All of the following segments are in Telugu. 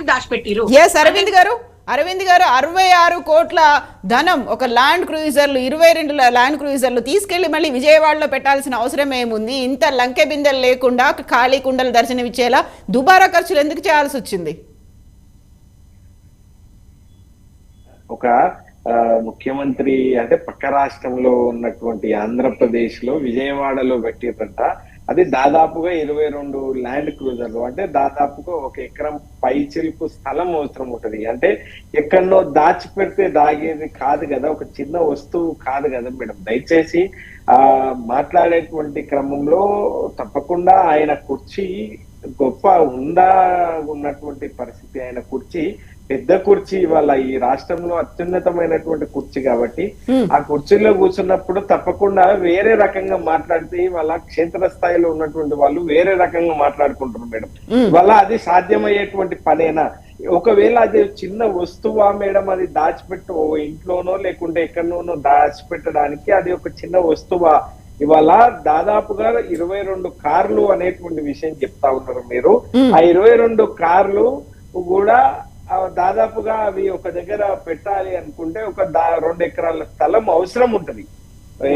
దాచిపెట్టిరు. అరవింద్ గారు 66 కోట్ల ధనం ఒక ల్యాండ్ క్రూయిజర్లు 22 ల్యాండ్ క్రూయిజర్లు తీసుకెళ్లి మళ్ళీ విజయవాడలో పెట్టాల్సిన అవసరం ఏముంది? ఇంత లంకె బిందెలు లేకుండా ఖాళీ కుండలు దర్శనమిచ్చేలా దుబారా ఖర్చులు ఎందుకు చేయాల్సి వచ్చింది? ఒక ముఖ్యమంత్రి అంటే పక్క రాష్ట్రంలో ఉన్నటువంటి ఆంధ్రప్రదేశ్ లో విజయవాడలో పెట్టిరంట. అది దాదాపుగా 22 ల్యాండ్ క్రూజర్లు, అంటే దాదాపుగా 1 ఎకరం పైచిలుకు స్థలం అవసరం ఉంటది. అంటే ఎక్కడో దాచిపెడితే దాగేది కాదు కదా, ఒక చిన్న వస్తువు కాదు కదా మేడం. దయచేసి మాట్లాడేటువంటి క్రమంలో తప్పకుండా ఆయన కుర్చీ గొప్ప హుందా ఉన్నటువంటి పరిస్థితి. ఆయన కుర్చీ పెద్ద కుర్చీ, ఇవాళ ఈ రాష్ట్రంలో అత్యున్నతమైనటువంటి కుర్చీ కాబట్టి ఆ కుర్చీలో కూర్చున్నప్పుడు తప్పకుండా వేరే రకంగా మాట్లాడితే వాళ్ళ క్షేత్ర స్థాయిలో ఉన్నటువంటి వాళ్ళు వేరే రకంగా మాట్లాడుకుంటారు మేడం. ఇవాళ అది సాధ్యమయ్యేటువంటి పనేనా? ఒకవేళ అది చిన్న వస్తువా మేడం, అది దాచిపెట్టు ఇంట్లోనో లేకుంటే ఎక్కడనోనో దాచిపెట్టడానికి అది ఒక చిన్న వస్తువా? ఇవాళ దాదాపుగా 22 కార్లు అనేటువంటి విషయం చెప్తా ఉన్నారు మీరు. ఆ 22 కార్లు కూడా దాదాపుగా అవి ఒక దగ్గర పెట్టాలి అనుకుంటే ఒక 2 ఎకరాల స్థలం అవసరం ఉంటది.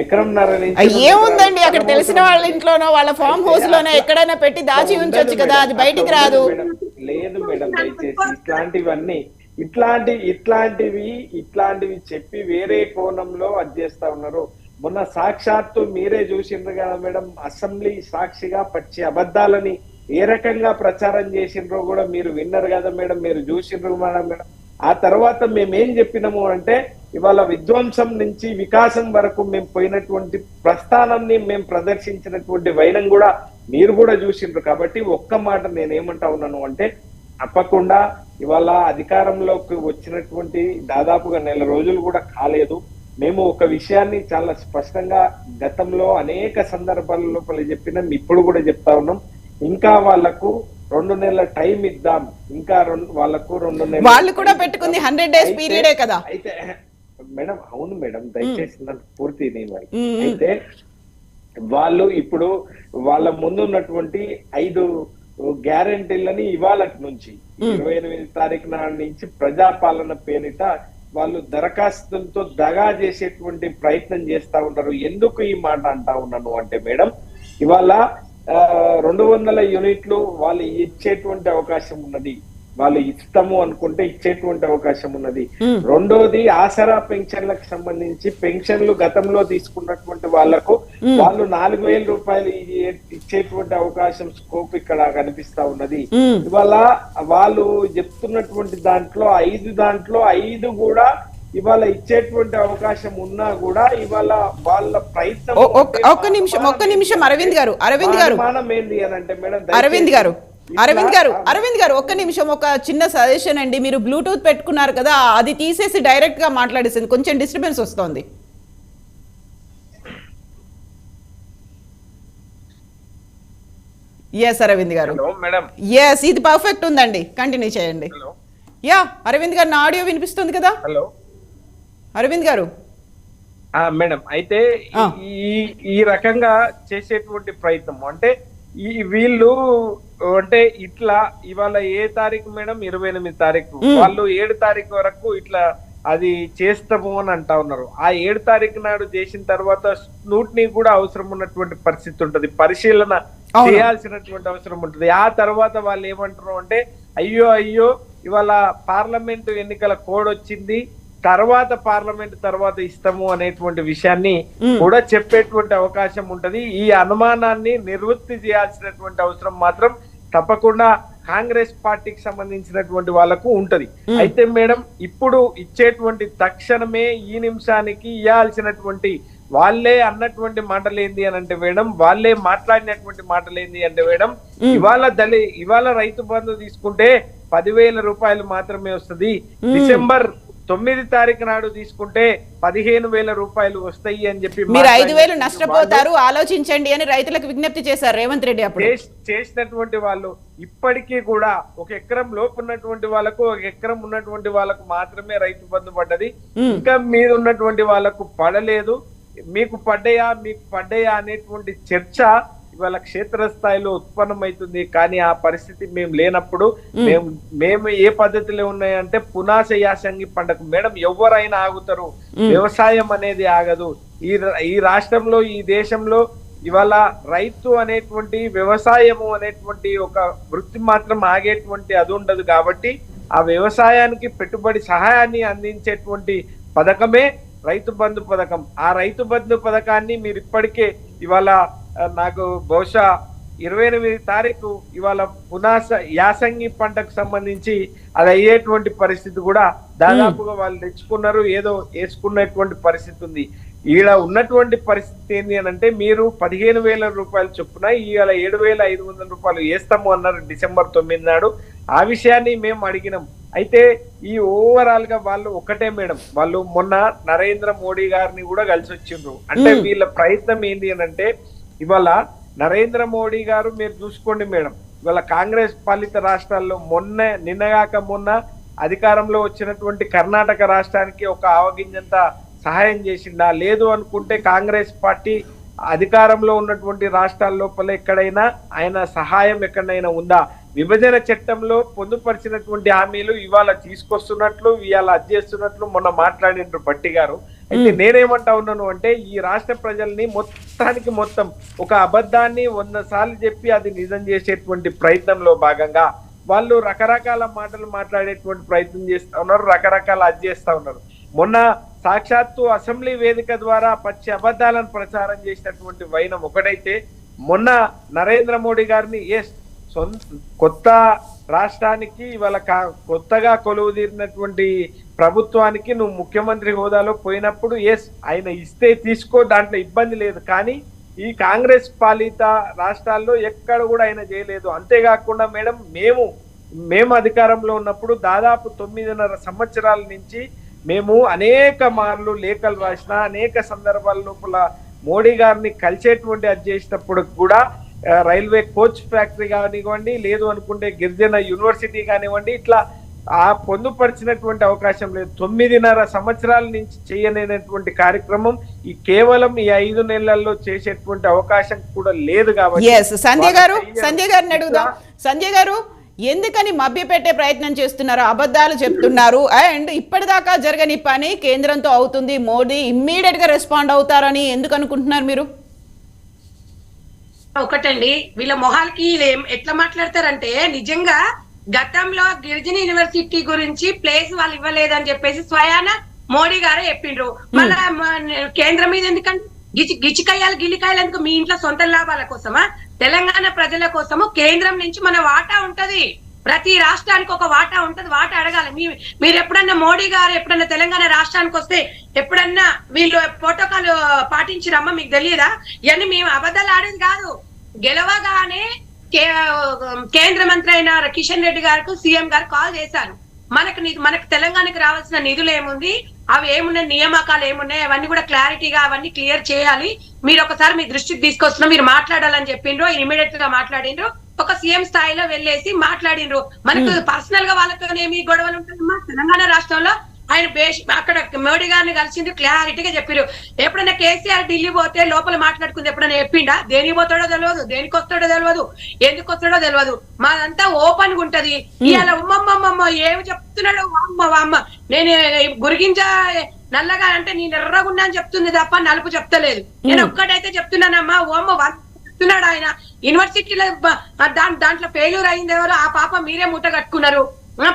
ఎకరంన్నర నుంచి ఏముందండి అక్కడ తెలిసిన వాళ్ళ ఇంట్లోనో వాళ్ళ ఫామ్ హౌస్ లోనో ఎక్కడైనా పెట్టి దాచి ఉంచొచ్చు కదా, అది బయటికి రాదు. లేదు మేడం, దయచేసి ఇట్లాంటివి చెప్పి వేరే కోణంలో అది చేస్తా ఉన్నారు. మొన్న సాక్షాత్తు మీరే చూసిండ్రు కదా మేడం, అసెంబ్లీ సాక్షిగా పచ్చి అబద్ధాలని ఏ రకంగా ప్రచారం చేసిండ్రో కూడా మీరు విన్నారు కదా మేడం, మీరు చూసిండ్రు మేడం. ఆ తర్వాత మేమేం చెప్పినాము అంటే, ఇవాళ విధ్వంసం నుంచి వికాసం వరకు మేము పోయినటువంటి ప్రస్థానాన్ని మేము ప్రదర్శించినటువంటి వైనం కూడా మీరు కూడా చూసిండ్రు. కాబట్టి ఒక్క మాట నేనేమంటా ఉన్నాను అంటే, తప్పకుండా ఇవాళ అధికారంలోకి వచ్చినటువంటి దాదాపుగా 1 నెల రోజులు కూడా కాలేదు. మేము ఒక విషయాన్ని చాలా స్పష్టంగా గతంలో అనేక సందర్భాల లోపల చెప్పినాం, ఇప్పుడు కూడా చెప్తా ఉన్నాం. ఇంకా వాళ్లకు 2 నెలల టైం ఇద్దాం. ఇంకా వాళ్ళకు 2 నెలలు వాళ్ళు కూడా పెట్టుకుంది 100 days పీరియడే కదా. అయితే మేడం, అవును మేడం, దయచేసి నన్ను పూర్తి అయితే వాళ్ళు ఇప్పుడు వాళ్ళ ముందు ఉన్నటువంటి 5 గ్యారంటీలని ఇవాళ నుంచి 28 తారీఖు నాడు నుంచి ప్రజాపాలన పేరిట వాళ్ళు దరఖాస్తులతో దగా చేసేటువంటి ప్రయత్నం చేస్తా ఉన్నారు. ఎందుకు ఈ మాట అంటా ఉన్నాను అంటే మేడం, ఇవాళ 200 యూనిట్లు వాళ్ళు ఇచ్చేటువంటి అవకాశం ఉన్నది. వాళ్ళు ఇస్తాము అనుకుంటే ఇచ్చేటువంటి అవకాశం ఉన్నది. రెండోది ఆసరా పెన్షన్లకు సంబంధించి పెన్షన్లు గతంలో తీసుకున్నటువంటి వాళ్ళు 4,000 రూపాయలు ఇచ్చేటువంటి అవకాశం స్కోప్ ఇక్కడ కనిపిస్తా ఉన్నది. ఇవాళ వాళ్ళు చెప్తున్నటువంటి దాంట్లో 5 కూడా ఇవాళ ఇచ్చేటువంటి అవకాశం ఉన్నా కూడా ఇవాళ వాళ్ళ ప్రయత్నం. ఒక్క నిమిషం అరవింద్ గారు ఏంది అని అంటే మేడం, అరవింద్ గారు ఒక్క నిమిషం, ఒక చిన్న సజెషన్ అండి. మీరు బ్లూటూత్ పెట్టుకున్నారు కదా, అది తీసేసి డైరెక్ట్ గా మాట్లాడేసింది, కొంచెం డిస్టర్బెన్స్ వస్తుంది. ఎస్ అరవింద్ గారు, ఎస్ ఇది పర్ఫెక్ట్ ఉందండి, కంటిన్యూ చేయండి. యా అరవింద్ గారు, నా ఆడియో వినిపిస్తుంది కదా? హలో అరవింద్ గారు. మేడం, అయితే ఈ రకంగా చేసేటువంటి ప్రయత్నం అంటే వీళ్ళు అంటే ఇట్లా ఇవాళ ఏ తారీఖు మేడం, 28 తారీఖు, వాళ్ళు 7 తారీఖు వరకు ఇట్లా అది చేస్తాము అని అంటా ఉన్నారు. ఆ 7 తారీఖు నాడు చేసిన తర్వాత స్క్రూటినీ కూడా అవసరం ఉన్నటువంటి పరిస్థితి ఉంటది, పరిశీలన చేయాల్సినటువంటి అవసరం ఉంటది. ఆ తర్వాత వాళ్ళు ఏమంటారు అంటే, అయ్యో ఇవాళ పార్లమెంటు ఎన్నికల కోడ్ వచ్చింది, పార్లమెంట్ తర్వాత ఇస్తాము అనేటువంటి విషయాన్ని కూడా చెప్పేటువంటి అవకాశం ఉంటది. ఈ అనుమానాన్ని నివృత్తి చేయాల్సినటువంటి అవసరం మాత్రం తప్పకుండా కాంగ్రెస్ పార్టీకి సంబంధించినటువంటి వాళ్ళకు ఉంటది. అయితే మేడం, ఇప్పుడు ఇచ్చేటువంటి తక్షణమే ఈ నిమిషానికి ఇవ్వాల్సినటువంటి వాళ్ళే అన్నటువంటి మాటలు ఏంది అని అంటే మేడం, వాళ్ళే మాట్లాడినటువంటి మాటలు ఏంది అంటే మేడం, ఇవాళ రైతు బంధు తీసుకుంటే 10,000 రూపాయలు మాత్రమే వస్తుంది, డిసెంబర్ 9 తారీఖు నాడు తీసుకుంటే 15,000 రూపాయలు వస్తాయి అని చెప్పి మీరు 5,000 నష్టపోతారు, ఆలోచించండి అని రైతులకు విజ్ఞప్తి చేశారు రేవంత్ రెడ్డి. అప్పుడు చేసినటువంటి వాళ్ళు ఇప్పటికీ కూడా 1 ఎకరం లోపు ఉన్నటువంటి వాళ్ళకు, 1 ఎకరం ఉన్నటువంటి వాళ్ళకు మాత్రమే రైతు బంధు పడ్డది. ఇంకా మీద ఉన్నటువంటి వాళ్ళకు పడలేదు. మీకు పడ్డాయా అనేటువంటి చర్చ ఇవాళ క్షేత్రస్థాయిలో ఉత్పన్నమవుతుంది. కానీ ఆ పరిస్థితి మేము లేనప్పుడు మేము ఏ పద్ధతిలో ఉన్నాయంటే పునాస యాసంగి పంటకు మేడం ఎవరైనా ఆగుతారు, వ్యవసాయం అనేది ఆగదు. ఈ రాష్ట్రంలో ఈ దేశంలో ఇవాళ రైతు అనేటువంటి వ్యవసాయము అనేటువంటి ఒక వృత్తి మాత్రం ఆగేటువంటి అది ఉండదు. కాబట్టి ఆ వ్యవసాయానికి పెట్టుబడి సహాయాన్ని అందించేటువంటి పథకమే రైతు బంధు పథకం. ఆ రైతు బంధు పథకాన్ని మీరు ఇప్పటికే ఇవాళ నాకు బహుశా 28 తారీఖు ఇవాళ పునాస యాసంగి పంటకు సంబంధించి అది అయ్యేటువంటి పరిస్థితి కూడా దాదాపుగా వాళ్ళు తెచ్చుకున్నారు, ఏదో వేసుకున్నటువంటి పరిస్థితి ఉంది. ఈడ ఉన్నటువంటి పరిస్థితి ఏంటి అని అంటే మీరు 15,000 రూపాయలు చొప్పున ఇవాళ 7,500 రూపాయలు వేస్తాము అన్నారు డిసెంబర్ 9 నాడు. ఆ విషయాన్ని మేము అడిగినాం. అయితే ఈ ఓవరాల్ గా వాళ్ళు ఒకటే మేడం, వాళ్ళు మొన్న నరేంద్ర మోడీ గారిని కూడా కలిసి వచ్చిండ్రు. అంటే వీళ్ళ ప్రయత్నం ఏంటి అని అంటే ఇవాళ నరేంద్ర మోడీ గారు మీరు చూసుకోండి మేడం, ఇవాళ కాంగ్రెస్ పాలిత రాష్ట్రాల్లో నిన్నగాక మొన్న అధికారంలో వచ్చినటువంటి కర్ణాటక రాష్ట్రానికి ఒక ఆవగింజంత సహాయం చేసిండా? లేదు అనుకుంటే కాంగ్రెస్ పార్టీ అధికారంలో ఉన్నటువంటి రాష్ట్రాల లోపల ఎక్కడైనా ఆయన సహాయం ఎక్కడైనా ఉందా? విభజన చట్టంలో పొందుపరిచినటువంటి హామీలు ఇవాళ తీసుకొస్తున్నట్లు ఇవాళ అది చేస్తున్నట్లు మొన్న మాట్లాడినారు భట్టి గారు. అయితే నేనేమంటా ఉన్నాను అంటే ఈ రాష్ట్ర ప్రజల్ని మొత్తం ఒక అబద్ధాన్ని 100 సార్లు చెప్పి అది నిజం చేసేటువంటి ప్రయత్నంలో భాగంగా వాళ్ళు రకరకాల మాటలు మాట్లాడేటువంటి ప్రయత్నం చేస్తా ఉన్నారు, రకరకాల అది చేస్తా ఉన్నారు. మొన్న సాక్షాత్తు అసెంబ్లీ వేదిక ద్వారా పచ్చి అబద్ధాలను ప్రచారం చేసినటువంటి వైనం ఒకటైతే, మొన్న నరేంద్ర మోడీ గారిని కొత్త రాష్ట్రానికి ఇవాళ కొత్తగా కొలువు తీరినటువంటి ప్రభుత్వానికి నువ్వు ముఖ్యమంత్రి హోదాలో పోయినప్పుడు ఆయన ఇస్తే తీసుకో, దాంట్లో ఇబ్బంది లేదు. కానీ ఈ కాంగ్రెస్ పాలిత రాష్ట్రాల్లో ఎక్కడ కూడా ఆయన చేయలేదు. అంతేకాకుండా మేడం మేము అధికారంలో ఉన్నప్పుడు దాదాపు 9.5 సంవత్సరాల నుంచి మేము అనేక మార్లు లేఖలు రాసిన, అనేక సందర్భాల లోపల మోడీ గారిని కలిసేటువంటి అది చేసినప్పుడు కూడా రైల్వే కోచ్ ఫ్యాక్టరీ కానివ్వండి, లేదు అనుకుంటే గిరిజన యూనివర్సిటీ కానివ్వండి, ఇట్లా ఆ పొందుపరిచినటువంటి అవకాశం లేదు. 9.5 సంవత్సరాల నుంచి చేయలేనటువంటి కార్యక్రమం కేవలం ఈ 5 నెలల్లో చేసేటువంటి అవకాశం కూడా లేదు. కాబట్టి సంజయ్ గారిని అడుగుదాం. సంజయ్ గారు, ఎందుకని మభ్యపెట్టే ప్రయత్నం చేస్తున్నారు, అబద్ధాలు చెప్తున్నారు? అండ్ ఇప్పటిదాకా జరగని పని కేంద్రంతో అవుతుంది, మోడీ ఇమ్మీడియట్ గా రెస్పాండ్ అవుతారని ఎందుకు అనుకుంటున్నారు మీరు? ఒకటండి, వీళ్ళ మొహాలకి ఎట్లా మాట్లాడతారంటే, నిజంగా గతంలో గిరిజన యూనివర్సిటీ గురించి ప్లేస్ వాళ్ళు ఇవ్వలేదని చెప్పేసి స్వయాన మోడీ గారే చెప్పిండ్రు. మళ్ళా కేంద్రం మీద ఎందుకంటే గిలికాయలు ఎందుకు? మీ ఇంట్లో సొంత లాభాల కోసమా? తెలంగాణ ప్రజల కోసము కేంద్రం నుంచి మన వాటా ఉంటది, ప్రతి రాష్ట్రానికి ఒక వాటా ఉంటది, వాటా అడగాలి. మీరు ఎప్పుడన్నా మోడీ గారు ఎప్పుడన్నా తెలంగాణ రాష్ట్రానికి వస్తే ఎప్పుడన్నా వీళ్ళు ప్రోటోకాల్ పాటించిరమ్మా? మీకు తెలియదా? ఇవన్నీ మేము అబద్ధాలు ఆడేది కాదు. గెలవగానే కేంద్ర మంత్రి అయిన కిషన్ రెడ్డి గారికి సీఎం గారు కాల్ చేశారు. మనకు తెలంగాణకి రావాల్సిన నిధులు ఏముంది, అవి ఏమున్నాయి, నియామకాలు ఏమున్నాయి, అవన్నీ కూడా క్లారిటీగా అవన్నీ క్లియర్ చేయాలి, మీరు ఒకసారి మీ దృష్టికి తీసుకొస్తున్నా, మీరు మాట్లాడాలని చెప్పిండ్రు. ఇమీడియట్ గా మాట్లాడిండ్రు, ఒక సీఎం స్థాయిలో వెళ్ళేసి మాట్లాడిండ్రు. మనకు పర్సనల్ గా వాళ్ళతో ఏమి గొడవలు ఉంటాయమ్మా? తెలంగాణ రాష్ట్రంలో ఆయన అక్కడ మోడీ గారిని కలిసింది, క్లారిటీగా చెప్పారు. ఎప్పుడైనా కేసీఆర్ ఢిల్లీ పోతే లోపల మాట్లాడుకుంది ఎప్పుడైనా చెప్పిండా? దేనికి పోతాడో తెలియదు, దేనికి వస్తాడో తెలియదు, ఎందుకు వస్తాడో తెలియదు. మాదంతా ఓపెన్ గా ఉంటది. ఇవాళ ఉమ్మమ్మమ్మ ఏమి చెప్తున్నాడు, వామ్మ నేను గురిగింజ నల్లగా అంటే నేను ఎర్రగున్నా అని చెప్తుంది తప్ప నలుపు చెప్తలేదు. నేను ఒక్కటైతే చెప్తున్నానమ్మా, ఓమ్మ చెప్తున్నాడు ఆయన. యూనివర్సిటీలో దాంట్లో ఫెయిల్యూర్ అయింది ఎవరు? ఆ పాప మీరే మూట కట్టుకున్నారు.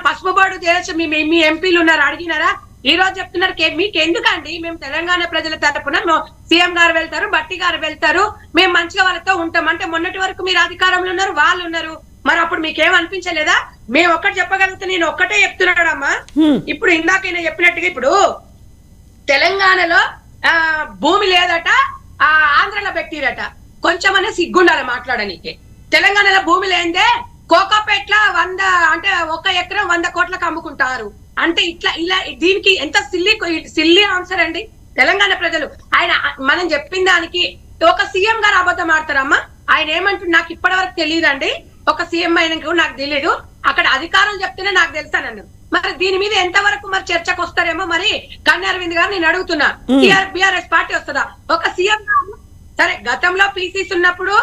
పసుపు బోర్డు చేసి మీ ఎంపీలు ఉన్నారు, అడిగినారా? ఈ రోజు చెప్తున్నారు మీకు ఎందుకండి, మేము తెలంగాణ ప్రజల తరపున సీఎం గారు వెళ్తారు, భట్టి గారు వెళ్తారు, మేము మంచిగా వాళ్ళతో ఉంటాం అంటే మొన్నటి వరకు మీరు అధికారంలో ఉన్నారు, వాళ్ళు ఉన్నారు, మరి అప్పుడు మీకేం అనిపించలేదా? మేము ఒక్కటి చెప్పగలిగితే నేను ఒక్కటే చెప్తున్నాడమ్మా. ఇప్పుడు ఇందాకైనా చెప్పినట్టుగా ఇప్పుడు తెలంగాణలో భూమి లేదట, ఆంధ్రలో పెట్టిరట. కొంచెమనే సిగ్గుండాలి మాట్లాడనీకి. తెలంగాణలో భూమి లేదే కోకాపేట్ల 100 అంటే 1 ఎకరం 100 కోట్లకు అమ్ముకుంటారు అంటే ఇలా దీనికి ఎంత సిల్లీ ఆన్సర్ అండి తెలంగాణ ప్రజలు. ఆయన మనం చెప్పిన దానికి ఒక సీఎం గారు అబద్ధం ఆడతారమ్మా? ఆయన ఏమంటుంది నాకు ఇప్పటి వరకు తెలియదండి, ఒక సీఎం అయినా నాకు తెలియదు, అక్కడ అధికారులు చెప్తేనే నాకు తెలుసానన్నారు. మరి దీని మీద ఎంత వరకు మరి చర్చకు వస్తారేమో మరి కన్య అరవింద్ గారు నేను అడుగుతున్నా. బీఆర్ఎస్ పార్టీ వస్తుందా? ఒక సీఎం గారు సరే గతంలో పీసీస్ ఉన్నప్పుడు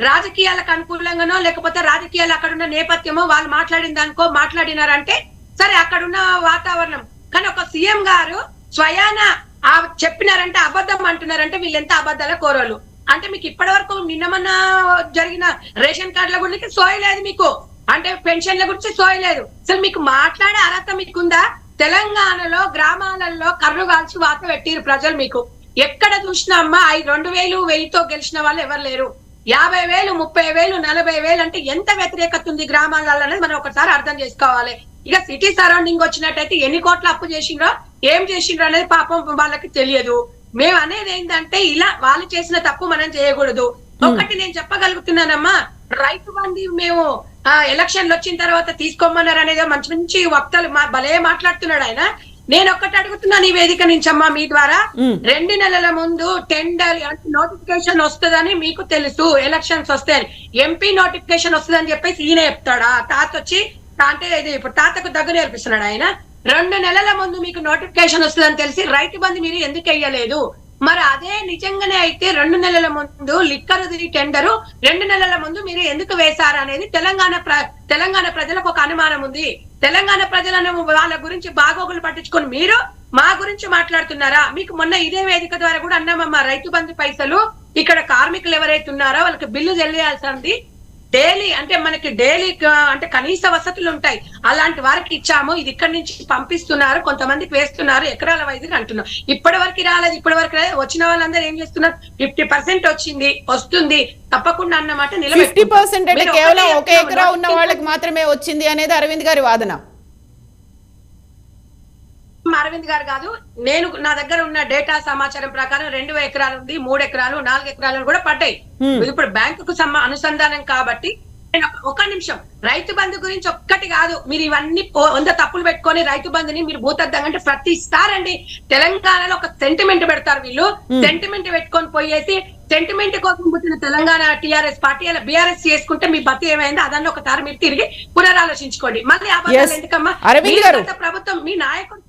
రాజకీయాలకు అనుకూలంగానో లేకపోతే రాజకీయాలు అక్కడ ఉన్న నేపథ్యమో వాళ్ళు మాట్లాడిన దానికో మాట్లాడినారంటే సరే అక్కడున్న వాతావరణం. కానీ ఒక సీఎం గారు స్వయాన చెప్పినారంటే అబద్ధం అంటున్నారంటే వీళ్ళు ఎంత అబద్ధాల కోరలు. అంటే మీకు ఇప్పటి వరకు నిన్నమన్నా జరిగిన రేషన్ కార్డుల గురించి సోయలేదు మీకు, అంటే పెన్షన్ల గురించి సోయలేదు. అసలు మీకు మాట్లాడే అర్హత మీకుందా? తెలంగాణలో గ్రామాలలో కర్రు కాల్చి వాత పెట్టిరు ప్రజలు. మీకు ఎక్కడ చూసినా అమ్మా 2,000 1000తో గెలిచిన వాళ్ళు ఎవరు లేరు. 50,000 30,000 40,000 అంటే ఎంత వ్యతిరేకత ఉంది గ్రామాలలో అనేది మనం ఒకసారి అర్థం చేసుకోవాలి. ఇక సిటీ సరౌండింగ్ వచ్చినట్టయితే ఎన్ని కోట్ల అప్పు చేసిండ్రో ఏం చేసిండ్రో అనేది పాపం వాళ్ళకి తెలియదు. మేము అనేది ఏంటంటే ఇలా వాళ్ళు చేసిన తప్పు మనం చేయకూడదు. ఒకటి నేను చెప్పగలుగుతున్నానమ్మా, రైతు బంధు మేము ఎలక్షన్లు వచ్చిన తర్వాత తీసుకోమన్నారు అనేది మంచి మంచి వక్తలు భలే మాట్లాడుతున్నాడు ఆయన. నేను ఒక్కటి అడుగుతున్నాను ఈ వేదిక నుంచి అమ్మా మీ ద్వారా, 2 నెలల ముందు టెండర్ నోటిఫికేషన్ వస్తుందని మీకు తెలుసు, ఎలక్షన్స్ వస్తాయని, ఎంపీ నోటిఫికేషన్ వస్తుందని చెప్పేసి ఈయన చెప్తాడా? తాత వచ్చి అంటే ఇది ఇప్పుడు తాతకు దగ్గర నేర్పిస్తున్నాడు ఆయన. 2 నెలల ముందు మీకు నోటిఫికేషన్ వస్తుందని తెలిసి రైతు బంధు మీరు ఎందుకు వేయలేదు? మరి అదే నిజంగానే అయితే 2 నెలల ముందు లిక్కర్ టెండరు 2 నెలల ముందు మీరు ఎందుకు వేశారు అనేది తెలంగాణ ప్రజలకు ఒక అనుమానం ఉంది. తెలంగాణ ప్రజలను వాళ్ళ గురించి బాగోగులు పట్టించుకొని మీరు మా గురించి మాట్లాడుతున్నారా? మీకు మొన్న ఇదే వేదిక ద్వారా కూడా అన్నామమ్మా, రైతు బంధు పైసలు ఇక్కడ కార్మికులు ఎవరైతే ఉన్నారో వాళ్ళకి బిల్లు చెల్లియాల్సింది డైలీ, అంటే మనకి డైలీ అంటే కనీస వసతులు ఉంటాయి, అలాంటి వారికి ఇచ్చాము, ఇది ఇక్కడి నుంచి పంపిస్తున్నారు, కొంతమందికి వేస్తున్నారు, ఎకరాల వైద్యులు అంటున్నారు. ఇప్పటి వరకు రాలేదు. వచ్చిన వాళ్ళందరూ ఏం చేస్తున్నారు? 50% వచ్చింది, వస్తుంది తప్పకుండా అన్నమాట. 50% అంటే కేవలం ఒక ఎకరా ఉన్న వాళ్ళకి మాత్రమే వచ్చింది అనేది అరవింద్ గారి వాదన. అరవింద్ గారు కాదు, నేను నా దగ్గర ఉన్న డేటా సమాచారం ప్రకారం 2 ఎకరాలు ఉంది, 3 ఎకరాలు 4 ఎకరాలు కూడా పడ్డాయి. ఇప్పుడు బ్యాంకుకు అనుసంధానం కాబట్టి ఒక నిమిషం, రైతు బంధు గురించి ఒక్కటి కాదు, మీరు ఇవన్నీ 100 తప్పులు పెట్టుకొని రైతు బంధుని మీరు భూతద్దంగా అంటే ప్రతిస్తారండి. తెలంగాణలో ఒక సెంటిమెంట్ పెడతారు వీళ్ళు, సెంటిమెంట్ పెట్టుకొని పోయేసి సెంటిమెంట్ కోసం పుట్టిన తెలంగాణ టీఆర్ఎస్ పార్టీ అలా బీఆర్ఎస్ చేసుకుంటే మీ బతి ఏమైంది అదన్నీ ఒకసారి మీరు తిరిగి పునరాలోచించుకోండి. మళ్ళీ అబద్ధాలు ఎందుకమ్మా? ప్రభుత్వం మీ నాయకుడు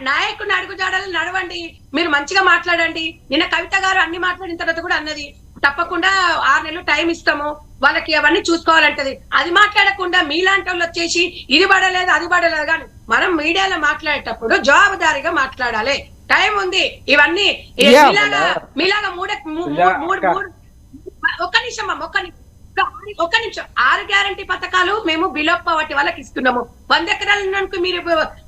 నాయకుడిని అడుగుజాడలు నడవండి, మీరు మంచిగా మాట్లాడండి. నిన్న కవిత గారు అన్ని మాట్లాడిన తర్వాత కూడా అన్నది తప్పకుండా 6 నెలలు టైం ఇస్తాము వాళ్ళకి అవన్నీ చూసుకోవాలంటది. అది మాట్లాడకుండా మీలాంటి వాళ్ళు వచ్చేసి ఇది పడలేదు అది పడలేదు. కానీ మనం మీడియాలో మాట్లాడేటప్పుడు జవాబుదారీగా మాట్లాడాలి. టైం ఉంది. ఇవన్నీ మీలాగా ఒక్క నిమిషం 6 గ్యారంటీ పథకాలు మేము బిలో పవర్టీ వాళ్ళకి ఇస్తున్నాము. 100 ఎకరాలకు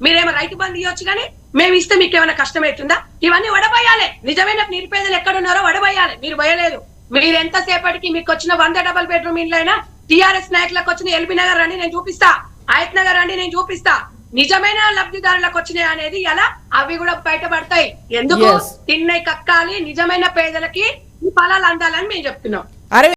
మీరేమో రైతు బంధు ఇవ్వచ్చు, కానీ మేము ఇస్తే మీకు ఏమైనా కష్టమవుతుందా? ఇవన్నీ వడబోయాలి. నిజమైన నిరుపేదలు ఎక్కడున్నారో వడబోయాలి. మీరు పోయలేదు. మీరు ఎంతసేపటికి మీకు వచ్చిన 100 డబుల్ బెడ్రూమ్ ఇండ్లు అయినా టీఆర్ఎస్ నాయకులకు వచ్చిన ఎల్బీ నగర్ అని నేను చూపిస్తా, ఆయత్ నగర్ అని నేను చూపిస్తా. నిజమైన లబ్ధిదారులకు వచ్చినాయి అనేది ఎలా అవి కూడా బయటపడతాయి. ఎందుకు తిన్నై కక్కాలి, నిజమైన పేదలకి ఈ ఫలాలు అందాలని మేము చెప్తున్నాం.